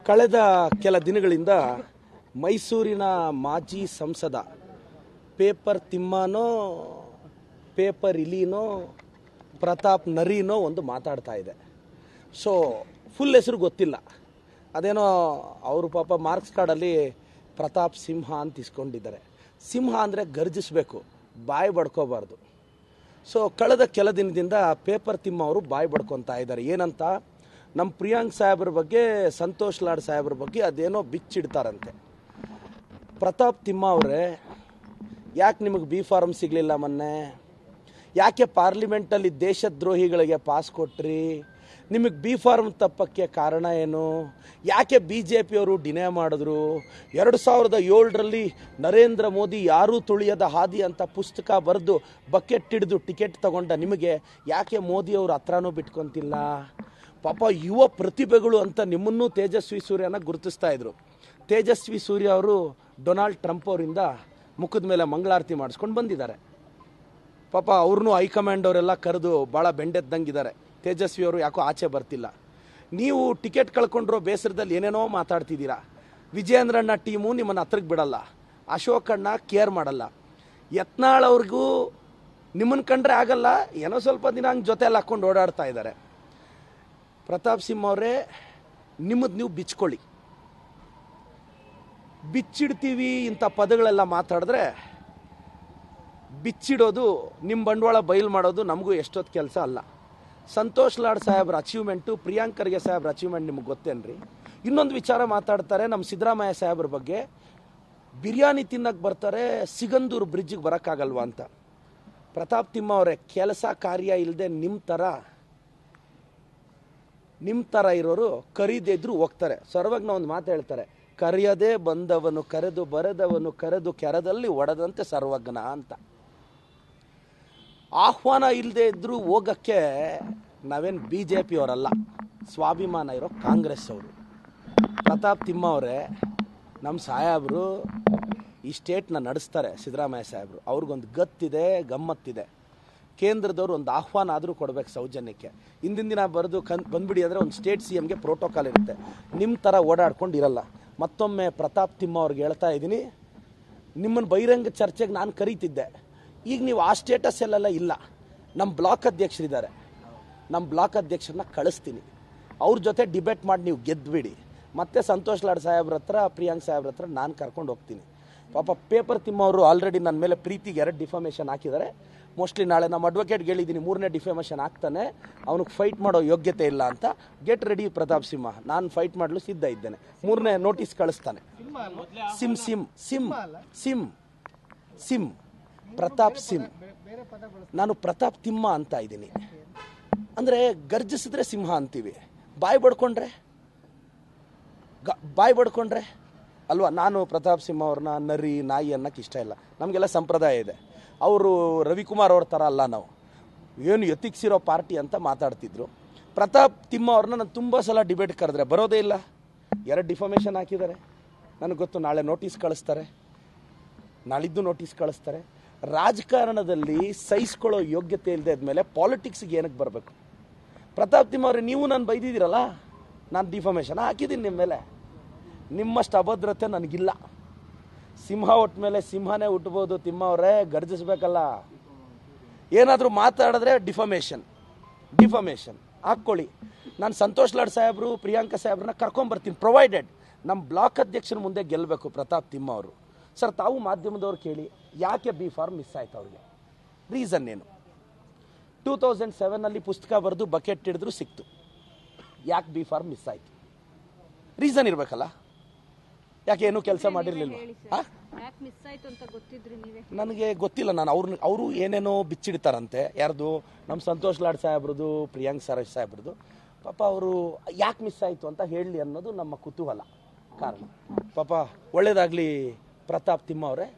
ಕಳೆದ ಕೆಲ ದಿನಗಳಿಂದ ಮೈಸೂರಿನ ಮಾಜಿ ಸಂಸದ ಪೇಪರ್ ತಿಮ್ಮನೋ ಪೇಪರ್ ಇಲಿನೋ ಪ್ರತಾಪ್ ನರಿನೋ ಒಂದು ಮಾತಾಡ್ತಾ ಇದೆ. ಸೊ ಫುಲ್ ಹೆಸರು ಗೊತ್ತಿಲ್ಲ, ಅದೇನೋ ಅವರು ಪಾಪ ಮಾರ್ಕ್ಸ್ ಕಾರ್ಡಲ್ಲಿ ಪ್ರತಾಪ್ ಸಿಂಹ ಅಂತ ಇಸ್ಕೊಂಡಿದ್ದಾರೆ. ಸಿಂಹ ಅಂದರೆ ಗರ್ಜಿಸಬೇಕು, ಬಾಯಿ ಬಡ್ಕೋಬಾರ್ದು. ಸೊ ಕಳೆದ ಕೆಲ ದಿನದಿಂದ ಪೇಪರ್ ತಿಮ್ಮ ಅವರು ಬಾಯಿ ಬಡ್ಕೊತಾ ಇದ್ದಾರೆ. ಏನಂತ, ನಮ್ಮ ಪ್ರಿಯಾಂಕ್ ಸಾಹೇಬ್ರ ಬಗ್ಗೆ, ಸಂತೋಷ್ ಲಾಡ್ ಸಾಹೇಬ್ರ ಬಗ್ಗೆ ಅದೇನೋ ಬಿಚ್ಚಿಡ್ತಾರಂತೆ. ಪ್ರತಾಪ್ ತಿಮ್ಮ ಅವರೇ, ಯಾಕೆ ನಿಮಗೆ ಬಿ ಫಾರ್ಮ್ ಸಿಗಲಿಲ್ಲ ಮೊನ್ನೆ? ಯಾಕೆ ಪಾರ್ಲಿಮೆಂಟಲ್ಲಿ ದೇಶದ್ರೋಹಿಗಳಿಗೆ ಪಾಸ್ ಕೊಟ್ರಿ? ನಿಮಗೆ ಬಿ ಫಾರ್ಮ್ ತಪ್ಪಕ್ಕೆ ಕಾರಣ ಏನು? ಯಾಕೆ BJP ಅವರು ಡಿನೇ ಮಾಡಿದ್ರು? 2007ರಲ್ಲಿ ನರೇಂದ್ರ ಮೋದಿ ಯಾರೂ ತುಳಿಯದ ಹಾದಿ ಅಂತ ಪುಸ್ತಕ ಬರೆದು ಬಕೆಟ್ ಹಿಡಿದು ಟಿಕೆಟ್ ತಗೊಂಡ ನಿಮಗೆ ಯಾಕೆ ಮೋದಿಯವರು ಹತ್ರನೂ ಬಿಟ್ಕೊತಿಲ್ಲ? ಪಾಪ ಯುವ ಪ್ರತಿಭೆಗಳು ಅಂತ ನಿಮ್ಮನ್ನೂ ತೇಜಸ್ವಿ ಸೂರ್ಯನ ಗುರುತಿಸ್ತಾ ಇದ್ರು. ತೇಜಸ್ವಿ ಸೂರ್ಯ ಅವರು ಡೊನಾಲ್ಡ್ ಟ್ರಂಪ್ ಅವರಿಂದ ಮುಖದ ಮೇಲೆ ಮಂಗಳಾರತಿ ಮಾಡಿಸ್ಕೊಂಡು ಬಂದಿದ್ದಾರೆ. ಪಾಪ ಅವ್ರನ್ನೂ ಹೈಕಮಾಂಡ್ ಅವರೆಲ್ಲ ಕರೆದು ಭಾಳ ಬೆಂಡೆದ್ದಂಗಿದ್ದಾರೆ. ತೇಜಸ್ವಿ ಅವರು ಯಾಕೋ ಆಚೆ ಬರ್ತಿಲ್ಲ. ನೀವು ಟಿಕೆಟ್ ಕಳ್ಕೊಂಡ್ರೋ ಬೇಸರದಲ್ಲಿ ಏನೇನೋ ಮಾತಾಡ್ತಿದ್ದೀರಾ. ವಿಜಯೇಂದ್ರಣ್ಣ ಟೀಮು ನಿಮ್ಮನ್ನು ಹತ್ರಕ್ಕೆ ಬಿಡಲ್ಲ, ಅಶೋಕಣ್ಣ ಕೇರ್ ಮಾಡಲ್ಲ, ಯತ್ನಾಳ್ ಅವ್ರಿಗೂ ನಿಮ್ಮನ್ನು ಕಂಡ್ರೆ ಆಗಲ್ಲ, ಏನೋ ಸ್ವಲ್ಪ ದಿನ ಹಂಗೆ ಜೊತೆಯಲ್ಲಿ ಹಾಕ್ಕೊಂಡು ಓಡಾಡ್ತಾ ಇದ್ದಾರೆ. ಪ್ರತಾಪ್ ಸಿಂಹ ಅವರೇ, ನಿಮ್ಮದು ನೀವು ಬಿಚ್ಕೊಳ್ಳಿ. ಬಿಚ್ಚಿಡ್ತೀವಿ ಇಂಥ ಪದಗಳೆಲ್ಲ ಮಾತಾಡಿದ್ರೆ, ಬಿಚ್ಚಿಡೋದು, ನಿಮ್ಮ ಬಂಡವಾಳ ಬಯಲು ಮಾಡೋದು ನಮಗೂ ಎಷ್ಟೊತ್ತು ಕೆಲಸ ಅಲ್ಲ. ಸಂತೋಷ್ ಲಾಡ್ ಸಾಹೇಬ್ರ ಅಚೀವ್ಮೆಂಟು, ಪ್ರಿಯಾಂಕ್ ಖರ್ಗೆ ಸಾಹೇಬ್ರ ಅಚೀವ್ಮೆಂಟ್ ನಿಮಗೆ ಗೊತ್ತೇನ್ರಿ? ಇನ್ನೊಂದು ವಿಚಾರ ಮಾತಾಡ್ತಾರೆ ನಮ್ಮ ಸಿದ್ದರಾಮಯ್ಯ ಸಾಹೇಬ್ರ ಬಗ್ಗೆ. ಬಿರಿಯಾನಿ ತಿನ್ನಕ್ಕೆ ಬರ್ತಾರೆ, ಸಿಗಂದೂರು ಬ್ರಿಡ್ಜಿಗೆ ಬರೋಕ್ಕಾಗಲ್ವಾ ಅಂತ. ಪ್ರತಾಪ್ ತಿಮ್ಮ ಅವರೇ, ಕೆಲಸ ಕಾರ್ಯ ಇಲ್ಲದೆ ನಿಮ್ಮ ಥರ ಇರೋರು ಕರೀದೇ ಇದ್ರು ಹೋಗ್ತಾರೆ. ಸರ್ವಜ್ಞ ಒಂದು ಮಾತು ಹೇಳ್ತಾರೆ, ಕರೆಯದೇ ಬಂದವನು ಕರೆದು, ಬರೆದವನು ಕರೆದು, ಕೆರದಲ್ಲಿ ಒಡೆದಂತೆ ಸರ್ವಜ್ಞ ಅಂತ. ಆಹ್ವಾನ ಇಲ್ಲದೆ ಇದ್ದರೂ ಹೋಗೋಕ್ಕೆ ನಾವೇನು BJP ಅವರಲ್ಲ, ಸ್ವಾಭಿಮಾನ ಇರೋ ಕಾಂಗ್ರೆಸ್ ಅವರು. ಪ್ರತಾಪ್ ತಿಮ್ಮ ಅವರೇ, ನಮ್ಮ ಸಾಹೇಬರು ಈ ಸ್ಟೇಟ್ನ ನಡೆಸ್ತಾರೆ. ಸಿದ್ದರಾಮಯ್ಯ ಸಾಹೇಬರು ಅವ್ರಿಗೊಂದು ಗತ್ತಿದೆ, ಗಮ್ಮತ್ತಿದೆ. ಕೇಂದ್ರದವರು ಒಂದು ಆಹ್ವಾನ ಆದರೂ ಕೊಡಬೇಕು ಸೌಜನ್ಯಕ್ಕೆ. ಹಿಂದಿನ ದಿನ ಬರೆದು ಬಂದ್ಬಿಡಿ ಅಂದರೆ ಒಂದು ಸ್ಟೇಟ್ CMಗೆ ಪ್ರೋಟೋಕಾಲ್ ಇರುತ್ತೆ. ನಿಮ್ಮ ಥರ ಓಡಾಡ್ಕೊಂಡು ಇರಲ್ಲ. ಮತ್ತೊಮ್ಮೆ ಪ್ರತಾಪ್ ತಿಮ್ಮ ಅವ್ರಿಗೆ ಹೇಳ್ತಾ ಇದ್ದೀನಿ, ನಿಮ್ಮನ್ನು ಬಹಿರಂಗ ಚರ್ಚೆಗೆ ನಾನು ಕರೀತಿದ್ದೆ. ಈಗ ನೀವು ಆ ಸ್ಟೇಟಸ್ ಎಲ್ಲೆಲ್ಲ ಇಲ್ಲ. ನಮ್ಮ ಬ್ಲಾಕ್ ಅಧ್ಯಕ್ಷರಿದ್ದಾರೆ, ನಮ್ಮ ಬ್ಲಾಕ್ ಅಧ್ಯಕ್ಷರನ್ನ ಕಳಿಸ್ತೀನಿ. ಅವ್ರ ಜೊತೆ ಡಿಬೇಟ್ ಮಾಡಿ ನೀವು ಗೆದ್ದುಬಿಡಿ. ಮತ್ತೆ ಸಂತೋಷ್ ಲಾಡ್ ಸಾಹೇಬ್ರ ಹತ್ರ, ಪ್ರಿಯಾಂಕ್ ಸಾಹೇಬ್ರ ಹತ್ರ ನಾನು ಕರ್ಕೊಂಡು ಹೋಗ್ತೀನಿ. ಪಾಪ ಪೇಪರ್ ತಿಮ್ಮ ಅವರು ಆಲ್ರೆಡಿ ನನ್ನ ಮೇಲೆ ಪ್ರೀತಿಗೆ 2 ಡಿಫಾಮೇಷನ್ ಹಾಕಿದ್ದಾರೆ. ಮೋಸ್ಟ್ಲಿ ನಾಳೆ ನಮ್ಮ ಅಡ್ವೊಕೇಟ್ಗೆ ಹೇಳಿದ್ದೀನಿ, 3ನೇ ಡಿಫಾಮೇಷನ್ ಹಾಕ್ತಾನೆ, ಅವನಿಗೆ ಫೈಟ್ ಮಾಡೋ ಯೋಗ್ಯತೆ ಇಲ್ಲ ಅಂತ. ಗೆಟ್ ರೆಡಿ ಪ್ರತಾಪ್ ಸಿಂಹ, ನಾನು ಫೈಟ್ ಮಾಡಲು ಸಿದ್ಧ ಇದ್ದೇನೆ. 3ನೇ ನೋಟಿಸ್ ಕಳಿಸ್ತಾನೆ. ಸಿಮ್ ಸಿಮ್ ಸಿಮ್ ಸಿಮ್ ಸಿಮ್ ಪ್ರತಾಪ್ ಸಿಂಹ, ನಾನು ಪ್ರತಾಪ್ ತಿಮ್ಮ ಅಂತ ಇದ್ದೀನಿ. ಅಂದರೆ ಗರ್ಜಿಸಿದ್ರೆ ಸಿಂಹ ಅಂತೀವಿ, ಬಾಯಿ ಬಡ್ಕೊಂಡ್ರೆ ಅಲ್ವಾ? ನಾನು ಪ್ರತಾಪ್ ಸಿಂಹ ಅವ್ರನ್ನ ನರಿ, ನಾಯಿ ಅನ್ನೋಕ್ಕೆ ಇಷ್ಟ ಇಲ್ಲ. ನಮಗೆಲ್ಲ ಸಂಪ್ರದಾಯ ಇದೆ. ಅವರು ರವಿಕುಮಾರ್ ಅವ್ರ ಥರ ಅಲ್ಲ, ನಾವು ಏನು ಎತ್ತಿಕ್ಸಿರೋ ಪಾರ್ಟಿ ಅಂತ ಮಾತಾಡ್ತಿದ್ರು. ಪ್ರತಾಪ್ ತಿಮ್ಮ ಅವ್ರನ್ನ ನಾನು ತುಂಬ ಸಲ ಡಿಬೇಟ್ ಕರೆದ್ರೆ ಬರೋದೇ ಇಲ್ಲ. 2 ಡಿಫಾಮೇಷನ್ ಹಾಕಿದ್ದಾರೆ. ನನಗೆ ಗೊತ್ತು, ನಾಳೆ ನೋಟಿಸ್ ಕಳಿಸ್ತಾರೆ, ನಾಳಿದ್ದು ನೋಟಿಸ್ ಕಳಿಸ್ತಾರೆ. ರಾಜಕಾರಣದಲ್ಲಿ ಸಹಿಸ್ಕೊಳ್ಳೋ ಯೋಗ್ಯತೆ ಇಲ್ಲದೆ ಇದ್ಮೇಲೆ ಪಾಲಿಟಿಕ್ಸ್ಗೆ ಏನಕ್ಕೆ ಬರಬೇಕು? ಪ್ರತಾಪ್ ತಿಮ್ಮ ಅವರೇ, ನೀವು ನಾನು ಬೈದಿದ್ದೀರಲ್ಲ, ನಾನು ಡಿಫಾಮೇಷನ್ ಹಾಕಿದ್ದೀನಿ ನಿಮ್ಮ ಮೇಲೆ. ನಿಮ್ಮಷ್ಟು ಅಭದ್ರತೆ ನನಗಿಲ್ಲ. ಸಿಂಹ ಹುಟ್ಟ ಮೇಲೆ ಸಿಂಹನೇ ಹುಟ್ಬೋದು. ತಿಮ್ಮ ಅವರೇ, ಗರ್ಜಿಸ್ಬೇಕಲ್ಲ. ಏನಾದರೂ ಮಾತಾಡಿದ್ರೆ ಡಿಫಾಮೇಷನ್ ಹಾಕ್ಕೊಳ್ಳಿ. ನಾನು ಸಂತೋಷ್ ಲಾಡ್ ಸಾಹೇಬರು, ಪ್ರಿಯಾಂಕ ಸಾಹೇಬ್ರನ್ನ ಕರ್ಕೊಂಬರ್ತೀನಿ, ಪ್ರೊವೈಡೆಡ್ ನಮ್ಮ ಬ್ಲಾಕ್ ಅಧ್ಯಕ್ಷರ ಮುಂದೆ ಗೆಲ್ಲಬೇಕು ಪ್ರತಾಪ್ ತಿಮ್ಮ ಅವರು. ಸರ್, ತಾವು ಮಾಧ್ಯಮದವ್ರು ಕೇಳಿ, ಯಾಕೆ ಬಿ ಫಾರ್ಮ್ ಮಿಸ್ ಆಯ್ತು ಅವ್ರಿಗೆ? ರೀಸನ್ ಏನು? 2007ನಲ್ಲಿ ಪುಸ್ತಕ ಬರೆದು ಬಕೆಟ್ ಹಿಡಿದ್ರು ಸಿಕ್ತು. ಯಾಕೆ ಬಿ ಫಾರ್ಮ್ ಮಿಸ್ ಆಯ್ತು? ರೀಸನ್ ಇರಬೇಕಲ್ಲ. ಯಾಕೆ ಏನೂ ಕೆಲಸ ಮಾಡಿರಲಿಲ್ಲ? ನನಗೆ ಗೊತ್ತಿಲ್ಲ. ನಾನು ಅವರು ಏನೇನೋ ಬಿಚ್ಚಿಡ್ತಾರಂತೆ. ಯಾರ್ದು? ನಮ್ಮ ಸಂತೋಷ್ ಲಾಡ್ ಸಾಹೇಬ್ರದ್ದು, ಪ್ರಿಯಾಂಕ್ ಸಾಹೇಬ್ರದ್ದು. ಪಾಪ ಅವರು ಯಾಕೆ ಮಿಸ್ ಆಯಿತು ಅಂತ ಹೇಳಲಿ ಅನ್ನೋದು ನಮ್ಮ ಕುತೂಹಲ ಕಾರಣ. ಪಾಪ ಒಳ್ಳೇದಾಗಲಿ ಪ್ರತಾಪ್ ತಿಮ್ಮ ಅವರೇ.